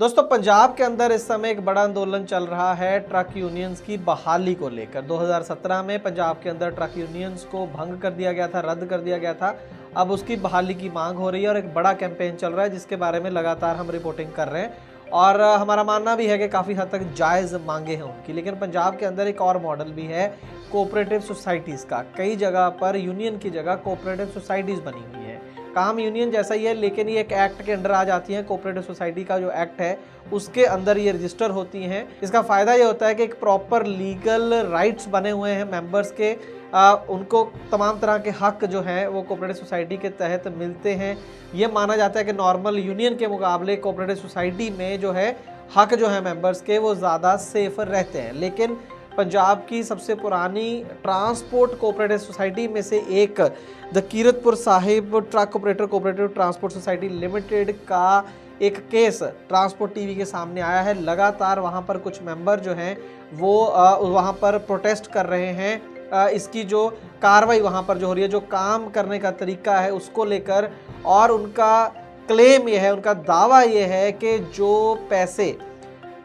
दोस्तों पंजाब के अंदर इस समय एक बड़ा आंदोलन चल रहा है ट्रक यूनियंस की बहाली को लेकर। 2017 में पंजाब के अंदर ट्रक यूनियंस को भंग कर दिया गया था, रद्द कर दिया गया था। अब उसकी बहाली की मांग हो रही है और एक बड़ा कैंपेन चल रहा है जिसके बारे में लगातार हम रिपोर्टिंग कर रहे हैं और हमारा मानना भी है कि काफ़ी हद तक जायज़ मांगे हैं उनकी। लेकिन पंजाब के अंदर एक और मॉडल भी है कोऑपरेटिव सोसाइटीज़ का। कई जगह पर यूनियन की जगह कोऑपरेटिव सोसाइटीज़ बनी हुई है। काम यूनियन जैसा ही है लेकिन ये एक एक्ट के अंडर आ जाती हैं। कोऑपरेटिव सोसाइटी का जो एक्ट है उसके अंदर ये रजिस्टर होती हैं। इसका फ़ायदा ये होता है कि एक प्रॉपर लीगल राइट्स बने हुए हैं मेंबर्स के। उनको तमाम तरह के हक जो हैं वो कोऑपरेटिव सोसाइटी के तहत मिलते हैं। ये माना जाता है कि नॉर्मल यूनियन के मुकाबले कोऑपरेटिव सोसाइटी में जो है हक जो है मेंबर्स के वो ज़्यादा सेफ रहते हैं। लेकिन पंजाब की सबसे पुरानी ट्रांसपोर्ट कोऑपरेटिव सोसाइटी में से एक the Kiratpur Sahib truck operator cooperative transport society limited का एक केस ट्रांसपोर्ट टीवी के सामने आया है। लगातार वहां पर कुछ मेंबर जो हैं वो वहां पर प्रोटेस्ट कर रहे हैं। इसकी जो कार्रवाई वहां पर जो हो रही है, जो काम करने का तरीका है उसको लेकर, और उनका क्लेम ये है, उनका दावा ये है कि जो पैसे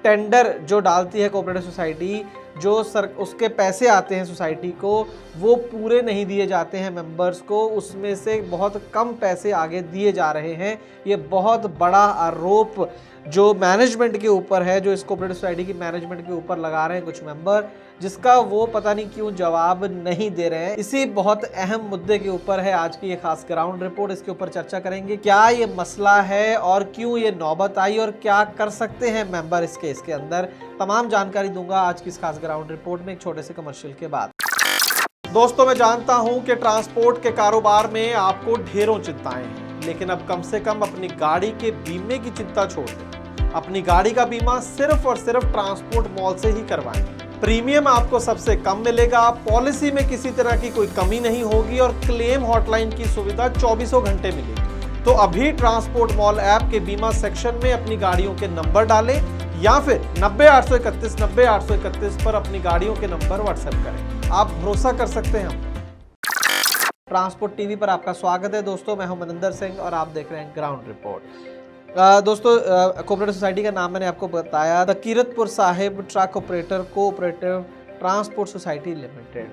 टेंडर जो डालती है कोऑपरेटिव सोसाइटी, जो उसके पैसे आते हैं सोसाइटी को, वो पूरे नहीं दिए जाते हैं मेंबर्स को। उसमें से बहुत कम पैसे आगे दिए जा रहे हैं। ये बहुत बड़ा आरोप जो मैनेजमेंट के ऊपर है, जो इस कोऑपरेटिव सोसाइटी की मैनेजमेंट के ऊपर लगा रहे हैं कुछ मेंबर, जिसका वो पता नहीं क्यों जवाब नहीं दे रहे हैं। इसी बहुत अहम मुद्दे के ऊपर है आज की ये खास ग्राउंड रिपोर्ट। इसके ऊपर चर्चा करेंगे क्या ये मसला है और क्यों ये नौबत आई और क्या कर सकते हैं मेंबर इस केस के अंदर। तमाम जानकारी दूंगा आज की इस खास ग्राउंड रिपोर्ट में एक छोटे से कमर्शियल के बाद। दोस्तों मैं जानता हूं कि ट्रांसपोर्ट के कारोबार में आपको ढेरों चिंताएं हैं, लेकिन अब कम से कम अपनी गाड़ी के बीमे की चिंता छोड़ दें। अपनी गाड़ी का बीमा सिर्फ और सिर्फ ट्रांसपोर्ट मॉल से ही करवाएं। प्रीमियम आपको सबसे कम मिलेगा, पॉलिसी में किसी तरह की कोई कमी नहीं होगी और क्लेम हॉटलाइन की सुविधा 24 घंटे मिलेगी। तो अभी ट्रांसपोर्ट मॉल ऐप के बीमा सेक्शन में अपनी गाड़ियों के नंबर डालें या फिर 90-831-90-831 पर अपनी गाड़ियों के नंबर व्हाट्सएप करें। आप भरोसा कर सकते हैं। ट्रांसपोर्ट टीवी पर आपका स्वागत है दोस्तों, मैं हूं मनिंदर सिंह और आप देख रहे हैं ग्राउंड रिपोर्ट। दोस्तों कोऑपरेटिव सोसाइटी का नाम मैंने आपको बताया, the Kiratpur Sahib truck operator cooperative transport society limited.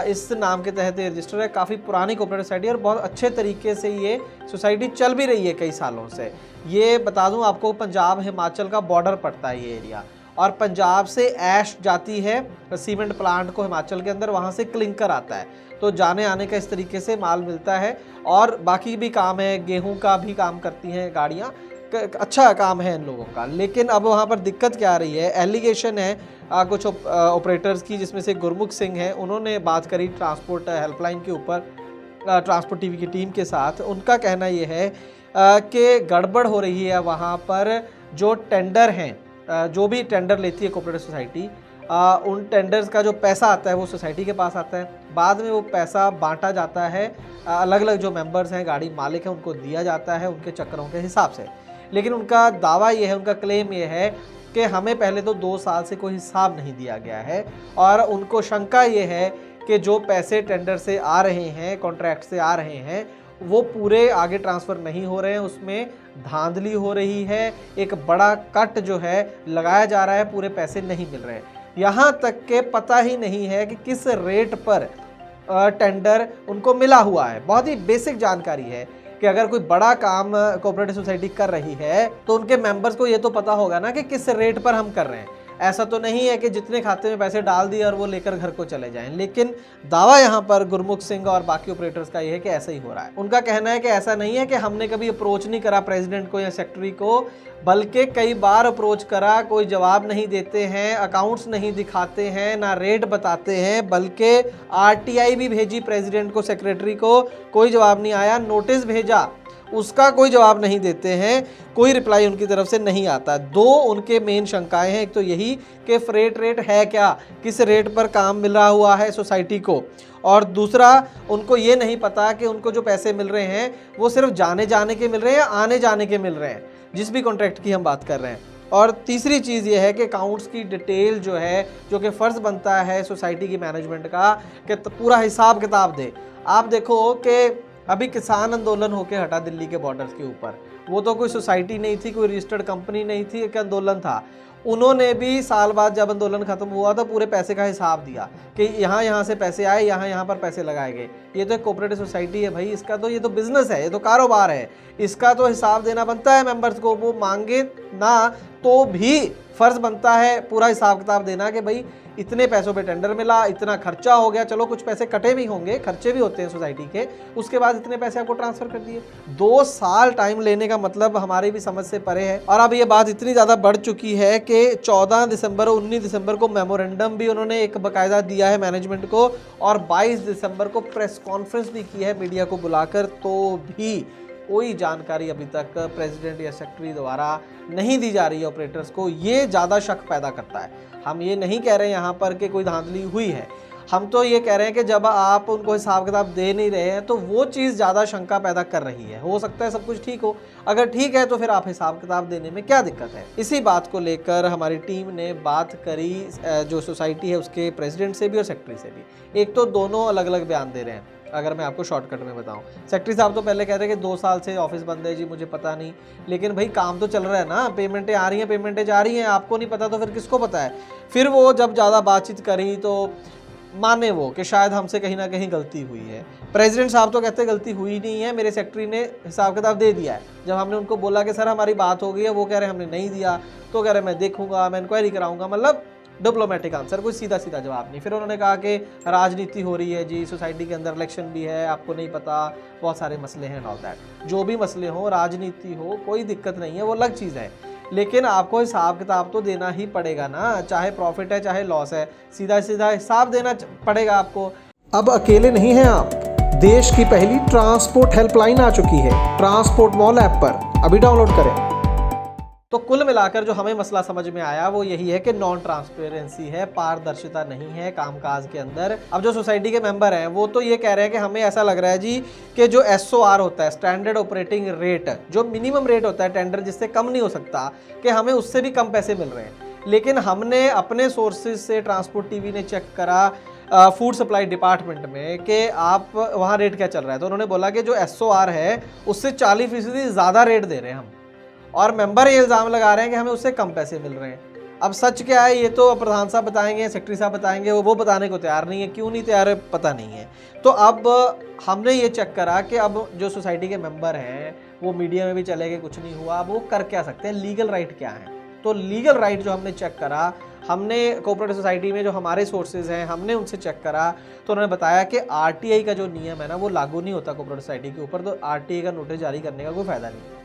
इस नाम के तहत ये रजिस्टर है। काफ़ी पुरानी कोऑपरेटिव सोसाइटी और बहुत अच्छे तरीके से ये सोसाइटी चल भी रही है कई सालों से। ये बता दूं आपको, पंजाब हिमाचल का बॉर्डर पड़ता है ये एरिया, और पंजाब से ऐश जाती है सीमेंट प्लांट को हिमाचल के अंदर, वहाँ से क्लिंकर आता है, तो जाने आने का इस तरीके से माल मिलता है। और बाकी भी काम है, गेहूं का भी काम करती हैं गाड़ियाँ, अच्छा काम है इन लोगों का। लेकिन अब वहाँ पर दिक्कत क्या आ रही है, एलिगेशन है कुछ ऑपरेटर्स की, जिसमें से गुरमुख सिंह हैं। उन्होंने बात करी ट्रांसपोर्ट हेल्पलाइन के ऊपर ट्रांसपोर्ट टीवी की टीम के साथ। उनका कहना ये है कि गड़बड़ हो रही है वहाँ पर। जो टेंडर हैं, जो भी टेंडर लेती है कोऑपरेटिव सोसाइटी, उन टेंडर्स का जो पैसा आता है वो सोसाइटी के पास आता है। बाद में वो पैसा बांटा जाता है, अलग अलग जो मेंबर्स हैं, गाड़ी मालिक हैं, उनको दिया जाता है उनके चक्करों के हिसाब से। लेकिन उनका दावा ये है, उनका क्लेम ये है कि हमें पहले तो 2 साल से कोई हिसाब नहीं दिया गया है, और उनको शंका ये है कि जो पैसे टेंडर से आ रहे हैं, कॉन्ट्रैक्ट से आ रहे हैं, वो पूरे आगे ट्रांसफ़र नहीं हो रहे हैं, उसमें धांधली हो रही है, एक बड़ा कट जो है लगाया जा रहा है, पूरे पैसे नहीं मिल रहे हैं। यहाँ तक के पता ही नहीं है कि किस रेट पर टेंडर उनको मिला हुआ है। बहुत ही बेसिक जानकारी है कि अगर कोई बड़ा काम कोऑपरेटिव सोसाइटी कर रही है तो उनके मेंबर्स को ये तो पता होगा ना कि किस रेट पर हम कर रहे हैं। ऐसा तो नहीं है कि जितने खाते में पैसे डाल दिए और वो लेकर घर को चले जाएं। लेकिन दावा यहाँ पर गुरमुख सिंह और बाकी ऑपरेटर्स का ये है कि ऐसा ही हो रहा है। उनका कहना है कि ऐसा नहीं है कि हमने कभी अप्रोच नहीं करा प्रेसिडेंट को या सेक्रेटरी को, बल्कि कई बार अप्रोच करा, कोई जवाब नहीं देते हैं, अकाउंट्स नहीं दिखाते हैं, ना रेट बताते हैं, बल्कि RTI भी भेजी प्रेसिडेंट को, सेक्रेटरी को, कोई जवाब नहीं आया। नोटिस भेजा, उसका कोई जवाब नहीं देते हैं, कोई रिप्लाई उनकी तरफ से नहीं आता। 2 उनके मेन शंकाएं हैं। एक तो यही कि फ्रेट रेट है क्या, किस रेट पर काम मिल रहा हुआ है सोसाइटी को, और दूसरा उनको ये नहीं पता कि उनको जो पैसे मिल रहे हैं वो सिर्फ जाने जाने के मिल रहे हैं या आने जाने के मिल रहे हैं, जिस भी कॉन्ट्रैक्ट की हम बात कर रहे हैं। और तीसरी चीज़ ये है कि अकाउंट्स की डिटेल जो है, जो कि फ़र्ज़ बनता है सोसाइटी की मैनेजमेंट का कि पूरा हिसाब किताब दे। आप देखो कि अभी किसान आंदोलन होके हटा दिल्ली के बॉर्डर्स के ऊपर, वो तो कोई सोसाइटी नहीं थी, कोई रजिस्टर्ड कंपनी नहीं थी, एक आंदोलन था। उन्होंने भी साल बाद जब आंदोलन खत्म हुआ तो पूरे पैसे का हिसाब दिया कि यहाँ से पैसे आए, यहाँ पर पैसे लगाए गए। ये तो एक कोऑपरेटिव सोसाइटी है भाई, इसका तो ये तो बिजनेस है, ये तो कारोबार है, इसका तो हिसाब देना बनता है मेंबर्स को। वो मांगे ना तो भी फर्ज बनता है पूरा हिसाब किताब देना कि भाई इतने पैसों पे टेंडर मिला, इतना खर्चा हो गया, चलो कुछ पैसे कटे भी होंगे, खर्चे भी होते हैं सोसाइटी के, उसके बाद इतने पैसे आपको ट्रांसफर कर दिए। 2 साल टाइम लेने का मतलब हमारी भी समझ से परे है। और अब ये बात इतनी ज़्यादा बढ़ चुकी है कि 14 दिसंबर और 19 दिसंबर को मेमोरेंडम भी उन्होंने एक बाकायदा दिया है मैनेजमेंट को, और 22 दिसंबर को प्रेस कॉन्फ्रेंस भी की है मीडिया को बुलाकर, तो भी कोई जानकारी अभी तक प्रेसिडेंट या सेक्रेटरी द्वारा नहीं दी जा रही है ऑपरेटर्स को। ये ज़्यादा शक पैदा करता है। हम ये नहीं कह रहे यहाँ पर कि कोई धांधली हुई है, हम तो ये कह रहे हैं कि जब आप उनको हिसाब किताब दे नहीं रहे हैं तो वो चीज़ ज़्यादा शंका पैदा कर रही है। हो सकता है सब कुछ ठीक हो, अगर ठीक है तो फिर आप हिसाब किताब देने में क्या दिक्कत है। इसी बात को लेकर हमारी टीम ने बात करी जो सोसाइटी है उसके प्रेसिडेंट से भी और सेक्रेटरी से भी। एक तो दोनों अलग अलग बयान दे रहे हैं, अगर मैं आपको शॉर्टकट में बताऊं। सेक्रेटरी साहब तो पहले कह रहे हैं कि 2 साल से ऑफिस बंद है जी, मुझे पता नहीं, लेकिन भाई काम तो चल रहा है ना, पेमेंटें आ रही हैं, पेमेंटें जा रही हैं, आपको नहीं पता तो फिर किसको पता है। फिर वो जब ज़्यादा बातचीत करी तो माने वो कि शायद हमसे कहीं ना कहीं गलती हुई है। प्रेसिडेंट साहब तो कहते गलती हुई नहीं है, मेरे सेक्रेटरी ने हिसाब किताब दे दिया है। जब हमने उनको बोला कि सर हमारी बात हो गई है, वो कह रहे हमने नहीं दिया, तो कह रहे मैं देखूंगा, मैं इंक्वायरी कराऊंगा। मतलब डिप्लोमेटिक आंसर, कोई सीधा सीधा जवाब नहीं। फिर उन्होंने कहा कि राजनीति हो रही है जी, सोसाइटी के अंदर इलेक्शन भी है, आपको नहीं पता, बहुत सारे मसले हैं, ऑल दैट। जो भी मसले हो, राजनीति हो, कोई दिक्कत नहीं है, वो अलग चीज़ है, लेकिन आपको हिसाब किताब तो देना ही पड़ेगा ना, चाहे प्रॉफिट है चाहे लॉस है, सीधा सीधा हिसाब देना पड़ेगा आपको। अब अकेले नहीं हैं आप, देश की पहली ट्रांसपोर्ट हेल्पलाइन आ चुकी है ट्रांसपोर्ट मॉल ऐप पर, अभी डाउनलोड करें। तो कुल मिलाकर जो हमें मसला समझ में आया वो यही है कि नॉन ट्रांसपेरेंसी है, पारदर्शिता नहीं है कामकाज के अंदर। अब जो सोसाइटी के मेंबर हैं वो तो ये कह रहे हैं कि हमें ऐसा लग रहा है जी कि जो SOR होता है, स्टैंडर्ड ऑपरेटिंग रेट, जो मिनिमम रेट होता है टेंडर जिससे कम नहीं हो सकता, कि हमें उससे भी कम पैसे मिल रहे हैं। लेकिन हमने अपने सोर्सेज से ट्रांसपोर्ट टीवी ने चेक करा फूड सप्लाई डिपार्टमेंट में कि आप वहाँ रेट क्या चल रहा है, तो उन्होंने बोला कि जो SOR है उससे 40% ज़्यादा रेट दे रहे हैं हम, और मेंबर ये इल्ज़ाम लगा रहे हैं कि हमें उससे कम पैसे मिल रहे हैं। अब सच क्या है ये तो प्रधान साहब बताएंगे, सेक्रेटरी साहब बताएंगे, वो बताने को तैयार नहीं है। क्यों नहीं तैयार है पता नहीं है। तो अब हमने ये चेक करा कि अब जो सोसाइटी के मेंबर हैं वो मीडिया में भी चले गए, कुछ नहीं हुआ, अब वो कर क्या सकते हैं, लीगल राइट क्या है। तो लीगल राइट जो हमने चेक करा, हमने कोऑपरेटिव सोसाइटी में जो हमारे सोर्सेज हैं हमने उनसे चेक करा, तो उन्होंने बताया कि RTI का जो नियम है ना वो लागू नहीं होता कोऑपरेटिव सोसाइटी के ऊपर, तो RTI का नोटिस जारी करने का कोई फ़ायदा नहीं है।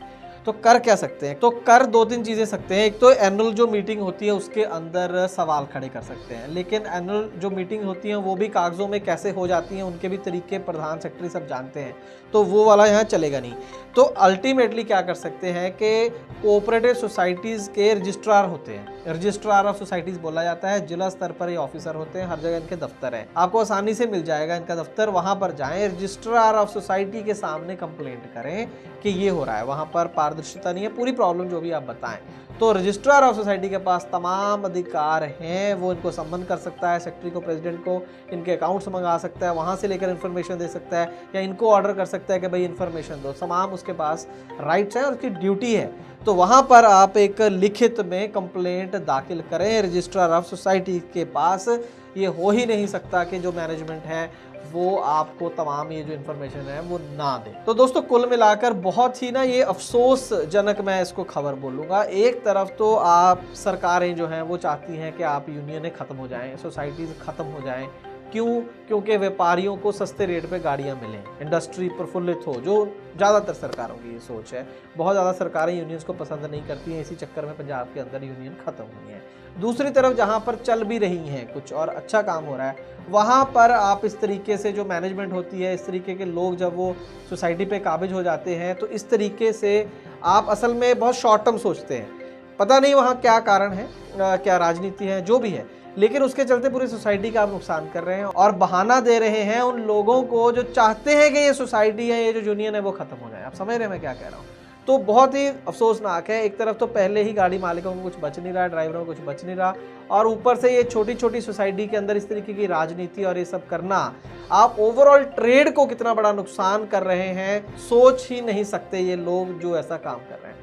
तो कर क्या सकते हैं, तो कर 2-3 चीज़ें सकते हैं। एक तो एनुअल जो मीटिंग होती है उसके अंदर सवाल खड़े कर सकते हैं, लेकिन एनुअल जो मीटिंग होती हैं वो भी कागज़ों में कैसे हो जाती हैं उनके भी तरीके प्रधान सेक्रेटरी सब जानते हैं, तो वो वाला यहाँ चलेगा नहीं। तो अल्टीमेटली क्या कर सकते हैं कि कोऑपरेटिव सोसाइटीज़ के रजिस्ट्रार होते हैं, रजिस्ट्रार ऑफ सोसाइटीज़ बोला जाता है, जिला स्तर पर ये ऑफिसर होते हैं, हर जगह इनके दफ्तर हैं, आपको आसानी से मिल जाएगा इनका दफ्तर, वहाँ पर जाएँ, रजिस्ट्रार ऑफ सोसाइटी के सामने कंप्लेंट करें कि ये हो रहा है, वहाँ पर पारदर्शिता नहीं है, पूरी प्रॉब्लम जो भी आप बताएं। तो रजिस्ट्रार ऑफ सोसाइटी के पास तमाम अधिकार हैं, वो इनको सम्मन कर सकता है, सेक्रेटरी को, प्रेसिडेंट को, इनके अकाउंट्स मंगा सकता है, वहाँ से लेकर इन्फॉर्मेशन दे सकता है, या इनको ऑर्डर कर सकता है कि भाई इन्फॉर्मेशन दो, तमाम उसके पास राइट्स हैं और उसकी ड्यूटी है। तो वहाँ पर आप एक लिखित में कंप्लेंट दाखिल करें रजिस्ट्रार ऑफ सोसाइटी के पास। ये हो ही नहीं सकता कि जो मैनेजमेंट है वो आपको तमाम ये जो इन्फॉर्मेशन है वो ना दे। तो दोस्तों कुल मिलाकर बहुत ही ना ये अफसोसजनक मैं इसको खबर बोलूँगा। एक तरफ तो आप सरकारें जो हैं वो चाहती हैं कि आप यूनियनें ख़त्म हो जाएं, सोसाइटीज़ ख़त्म हो जाएं। क्यों? क्योंकि व्यापारियों को सस्ते रेट पे गाड़ियां मिलें, इंडस्ट्री प्रफुल्लित हो, जो ज़्यादातर सरकारों की ये सोच है। बहुत ज़्यादा सरकारें यूनियंस को पसंद नहीं करती हैं, इसी चक्कर में पंजाब के अंदर यूनियन ख़त्म हुई है। दूसरी तरफ जहाँ पर चल भी रही हैं कुछ और अच्छा काम हो रहा है, वहाँ पर आप इस तरीके से जो मैनेजमेंट होती है, इस तरीके के लोग जब वो सोसाइटी पे काबिज हो जाते हैं, तो इस तरीके से आप असल में बहुत शॉर्ट टर्म सोचते हैं। पता नहीं वहाँ क्या कारण है, क्या राजनीति है, जो भी है, लेकिन उसके चलते पूरी सोसाइटी का आप नुकसान कर रहे हैं और बहाना दे रहे हैं उन लोगों को जो चाहते हैं कि ये सोसाइटी है, ये जो यूनियन है वो ख़त्म हो जाए। आप समझ रहे हैं मैं क्या कह रहा हूँ? तो बहुत ही अफसोसनाक है। एक तरफ तो पहले ही गाड़ी मालिकों को कुछ बच नहीं रहा, ड्राइवरों को कुछ बच नहीं रहा, और ऊपर से ये छोटी छोटी सोसाइटी के अंदर इस तरीके की राजनीति और ये सब करना, आप ओवरऑल ट्रेड को कितना बड़ा नुकसान कर रहे हैं सोच ही नहीं सकते ये लोग जो ऐसा काम कर रहे हैं।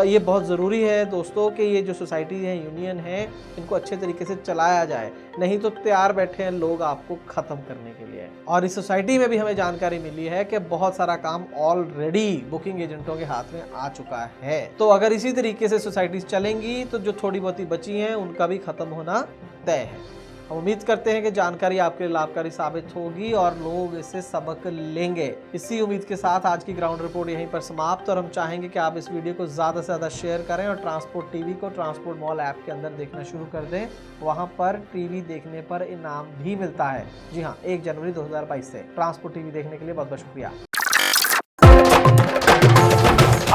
ये बहुत ज़रूरी है दोस्तों कि ये जो सोसाइटी है, यूनियन है, इनको अच्छे तरीके से चलाया जाए, नहीं तो तैयार बैठे हैं लोग आपको ख़त्म करने के लिए। और इस सोसाइटी में भी हमें जानकारी मिली है कि बहुत सारा काम ऑलरेडी बुकिंग एजेंटों के हाथ में आ चुका है। तो अगर इसी तरीके से सोसाइटीज चलेंगी तो जो थोड़ी बहुत ही बची हैं उनका भी ख़त्म होना तय है। हम उम्मीद करते हैं कि जानकारी आपके लिए लाभकारी साबित होगी और लोग इससे सबक लेंगे। इसी उम्मीद के साथ आज की ग्राउंड रिपोर्ट यहीं पर समाप्त, और हम चाहेंगे कि आप इस वीडियो को ज़्यादा से ज़्यादा शेयर करें और ट्रांसपोर्ट टीवी को ट्रांसपोर्ट मॉल ऐप के अंदर देखना शुरू कर दें। वहां पर टीवी देखने पर इनाम भी मिलता है। जी हाँ, 1 जनवरी 2022 से ट्रांसपोर्ट टीवी देखने के लिए बहुत बहुत शुक्रिया।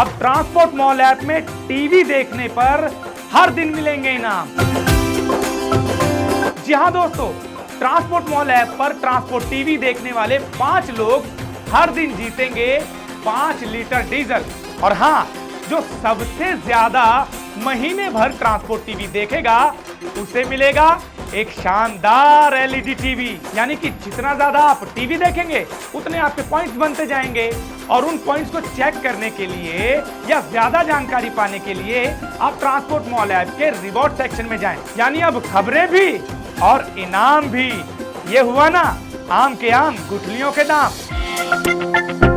अब ट्रांसपोर्ट मॉल ऐप में टीवी देखने पर हर दिन मिलेंगे इनाम। जी हाँ दोस्तों, ट्रांसपोर्ट मॉल ऐप पर ट्रांसपोर्ट टीवी देखने वाले 5 लोग हर दिन जीतेंगे 5 लीटर डीजल। और हाँ, जो सबसे ज्यादा महीने भर ट्रांसपोर्ट टीवी देखेगा उसे मिलेगा एक शानदार एलईडी टीवी। यानी कि जितना ज्यादा आप टीवी देखेंगे उतने आपके पॉइंट्स बनते जाएंगे, और उन पॉइंट्स को चेक करने के लिए या ज्यादा जानकारी पाने के लिए आप ट्रांसपोर्ट मॉल ऐप के रिवॉर्ड सेक्शन में जाएं। यानी अब खबरें भी और इनाम भी। ये हुआ ना आम के आम गुठलियों के दाम।